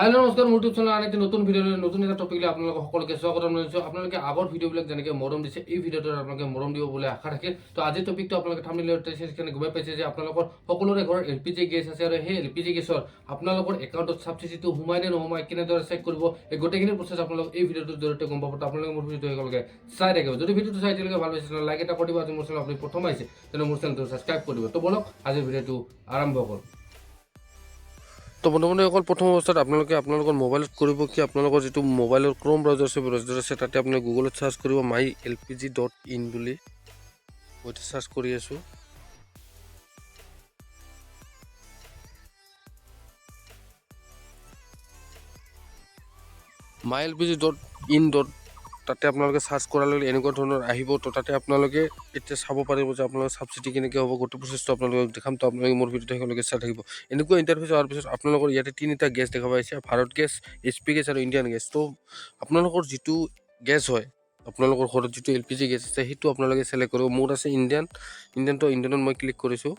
Hello' নমস্কাৰ, মোৰ YouTube channel আন নতুন ভিডিঅ' নতুন এটা টপিক লৈ আপোনালোকক সকলোকে স্বাগতম জনাইছোঁ। আপোনালোকে আগৰ ভিডিঅ'বিলাক যেনেকৈ মৰম দিছে, এই ভিডিঅ'টোত আপোনালোকে মৰম দিব বুলি আশা ৰাখে। তো আজিৰ টপিকটো আপোনালোকে থাম্বনেইলত গমে পাইছে যে আপোনালোকৰ সকলোৰে ঘৰত LPG গেছ আছে আৰু সেই LPG গেছৰ আপোনালোকৰ একাউণ্টত ছাবচিডিটো সোমাই নে নোসোমাই, কেনেদৰে চেক কৰিব, এই গোটেইখিনি প্ৰচেছ আপোনালোক এই ভিডিঅ'টোৰ জৰিয়তে গম পাব। আপোনালোকে মোৰ ভিডিঅ'টো একেলগে চাই থাকিব। যদি ভিডিঅ'টো চাই এতিয়ালৈকে ভাল পাইছে লাইক এটা কৰিব। আজি মোৰ চেনেল আপুনি প্ৰথম আহিছে তেনে মোৰ চেনেলটো ছাবস্ক্ৰাইব কৰিব। তো বলক আজিৰ ভিডিঅ'টো আৰম্ভ কৰোঁ। তো বন্ধুসকল, প্ৰথম অৱস্থাত আপোনালোকৰ মোবাইলত কৰিব কি, আপোনালোকৰ যিটো মোবাইলৰ ক্ৰ'ম ব্ৰাউজাৰ আছে তাতে আপুনি গুগলত চাৰ্চ কৰিব mylpg.in বুলি। মই এতিয়া চাৰ্চ কৰি আছোঁ। mylpg.in তাতে আপোনালোকে চাৰ্চ কৰাৰ লগে এনেকুৱা ধৰণৰ আহিব। তো তাতে আপোনালোকে এতিয়া চাব পাৰিব যে আপোনালোকৰ ছাবচিডি কেনেকৈ হ'ব, গোটেই প্ৰচেছটো আপোনালোকক দেখাম। তো আপোনালোকে মোৰ ভিডিঅ'টো একেলগে চাই থাকিব। এনেকুৱা ইণ্টাৰফেচ হোৱাৰ পিছত আপোনালোকৰ ইয়াতে তিনিটা গেছ দেখা পাইছে, ভাৰত গেছ, HP গেছ আৰু ইণ্ডিয়ান গেছ। তো আপোনালোকৰ যিটো গেছ হয়, আপোনালোকৰ ঘৰত যিটো LPG গেছ আছে সেইটো আপোনালোকে চিলেক্ট কৰিব। মোৰ আছে ইণ্ডিয়ানত মই ক্লিক কৰিছোঁ।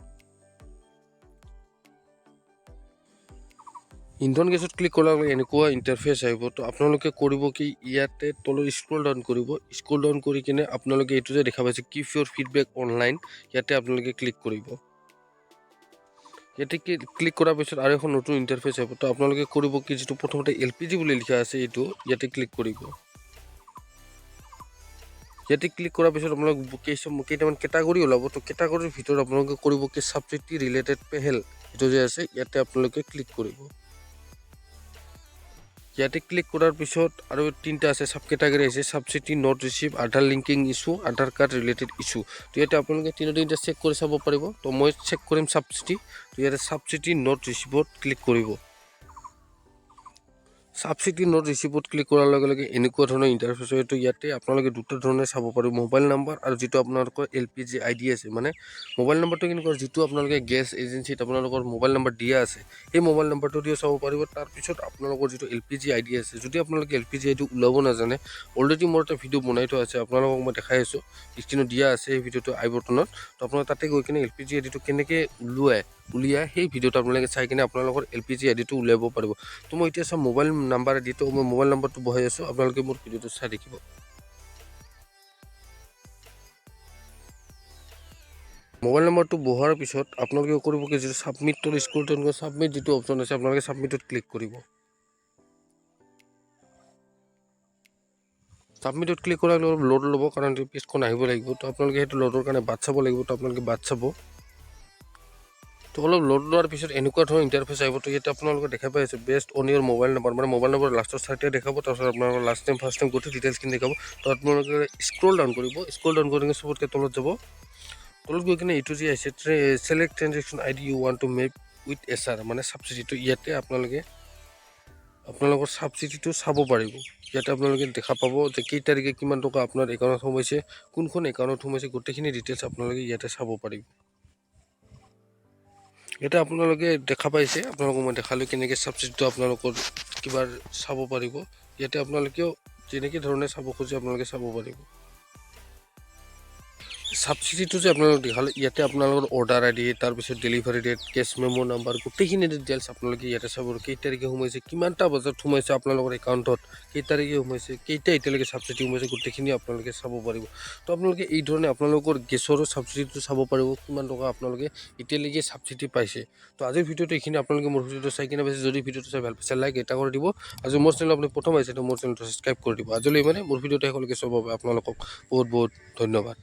ইন্ধন গেছত ক্লিক কৰাৰ লগে এনেকুৱা ইণ্টাৰফেচ আহিব। তো আপোনালোকে কৰিব কি, ইয়াতে তলত স্ক্ৰল ডাউন কৰি কিনে আপোনালোকে এইটো যে দেখা পাইছে কিপ ইউৰ ফিডবেক অনলাইন, ইয়াতে আপোনালোকে ক্লিক কৰিব। ইয়াতে ক্লিক কৰাৰ পিছত আৰু এখন নতুন ইণ্টাৰফেচ আহিব। তো আপোনালোকে কৰিব কি, যিটো প্ৰথমতে LPG বুলি লিখা আছে এইটো ইয়াতে ক্লিক কৰিব। ইয়াতে ক্লিক কৰাৰ পিছত আপোনালোক কেইটামান কেটাগৰী ওলাব। তো কেটাগৰীৰ ভিতৰত আপোনালোকে কৰিব কি, ছাবচিডি ৰিলেটেড পেহেল এইটো যে আছে ইয়াতে আপোনালোকে ক্লিক কৰিব। ইয়াতে ক্লিক কৰাৰ পিছত আৰু তিনিটা আছে চাব কেটাগৰী আছে, subsidy not receive, Aadhaar linking issue, Aadhaar card related issue. তো ইয়াতে আপোনালোকে তিনিটা চেক কৰি চাব পাৰিব। তো মই চেক কৰিম ছাবচিডি। তো ইয়াতে ছাবচিডি নট ৰিচিভত ক্লিক কৰিব। ছাবচিডি নট ৰিচিভত ক্লিক কৰাৰ লগে লগে এনেকুৱা ধৰণৰ ইণ্টাৰফেচ হয়। তো ইয়াতে আপোনালোকে দুটা ধৰণে চাব পাৰিব, মোবাইল নাম্বাৰ আৰু যিটো আপোনালোকৰ LPG ID আছে। মানে মোবাইল নাম্বাৰটো কেনেকুৱা, যিটো আপোনালোকে গেছ এজেঞ্চিত আপোনালোকৰ মোবাইল নাম্বাৰ দিয়া আছে সেই মোবাইল নাম্বাৰটো দিও চাব পাৰিব। তাৰপিছত আপোনালোকৰ যিটো LPG ID আছে, যদি আপোনালোকে LPG ID ওলাব নাজানে, অলৰেডি মোৰ এটা ভিডিঅ' বনাই থোৱা আছে, আপোনালোকক মই দেখাই আছোঁ, স্ক্ৰীনত দিয়া আছে সেই ভিডিঅ'টো আই বটনত। তো আপোনালোকে তাতে গৈ কিনে LPG ID কেনেকৈ উলিয়াই সেই ভিডিঅ'টো আপোনালোকে চাই কিনে আপোনালোকৰ LPG ID উলিয়াব পাৰিব। তো মই এতিয়া চাম মোবাইল নাম্বাৰ দিটো মই মোবাইল নাম্বাৰটো বহাই আছোঁ, আপোনালোকে মোৰ ভিডিঅ'টো চাই দেখিব। মোবাইল নাম্বাৰটো বহোৱাৰ পিছত আপোনালোকে কৰিব কি, যিটো ছাবমিটৰ স্ক্ৰল ডাউন কৰি ছাবমিট যিটো অপশ্যন আছে আপোনালোকে ছাবমিটত ক্লিক কৰিব। ছাবমিটত ক্লিক কৰাৰ লগে লগে লোড ল'ব, কাৰণ পেজখন আহিব লাগিব। তো আপোনালোকে সেইটো লোডৰ কাৰণে বাট চাব লাগিব। তো আপোনালোকে বাট চাব। তো অলপ লোড লোৱাৰ পিছত এনেকুৱা ধৰণৰ ইণ্টাৰফেচ আহিব। তো ইয়াতে আপোনালোকে দেখা পাই আছে based on your mobile number, মানে মোবাইল নাম্বাৰ লাষ্টৰ চাইডে দেখাব। তাৰপিছত আপোনালোকৰ লাষ্ট টাইম ফাৰ্ষ্ট টাইম গোটেই ডিটেইলছখিনি দেখাব। তো আপোনালোকে স্ক্ৰল ডাউন কৰিব, স্ক্ৰল ডাউন কৰি চবতকৈ তলত যাব। তলত গৈ কিনে এইটো যে আছে select transaction ID you want to make with SR, মানে ছাবচিডিটো ইয়াতে আপোনালোকৰ ছাবচিডিটো চাব পাৰিব। ইয়াতে আপোনালোকে দেখা পাব যে কেই তাৰিখে কিমান টকা আপোনাৰ একাউণ্টত সোমাইছে, কোনখন একাউণ্টত সোমাইছে, গোটেইখিনি ডিটেইলছ আপোনালোকে ইয়াতে চাব পাৰিব। ইয়াতে আপোনালোকে দেখা পাইছে, আপোনালোকক মই দেখালোঁ কেনেকৈ ছাবচিডিটো আপোনালোকৰ কিবা চাব পাৰিব। ইয়াতে আপোনালোকেও যেনেকৈ ধৰণে চাব খোজে আপোনালোকে চাব পাৰিব। ছাবচিডিটো যে আপোনালোক দেখালে, ইয়াতে আপোনালোকৰ অৰ্ডাৰ ID, তাৰপিছত delivery date, cash memo number, গোটেইখিনি ডিটেইলছ আপোনালোকে ইয়াতে চাব। কেই তাৰিখে সোমাইছে, কিমানটা বজাত সোমাইছে আপোনালোকৰ একাউণ্টত, কেই তাৰিখে সোমাইছে, কেইটা এতিয়ালৈকে ছাবচিডি সোমাইছে, গোটেইখিনি আপোনালোকে চাব পাৰিব। তো আপোনালোকে এই ধৰণে আপোনালোকৰ গেছৰো ছাবচিডিটো চাব পাৰিব, কিমান টকা আপোনালোকে এতিয়ালৈকে ছাবচিডি পাইছে। তো আজিৰ ভিডিঅ'টো এইখিনি। আপোনালোকে মোৰ ভিডিঅ'টো চাই কিনে পাইছে, যদি ভিডিঅ'টো চাই ভাল পাইছে লাইক এটা কৰি দিব। আজি মোৰ চেনেল আপুনি প্ৰথম আহিছে তো মোৰ চেনেলটো ছাবস্ক্ৰাইব কৰি দিব। আজিলৈ মানে মোৰ ভিডিঅ'টো সকলোকে চাব বাবে আপোনালোকক বহুত বহুত ধন্যবাদ।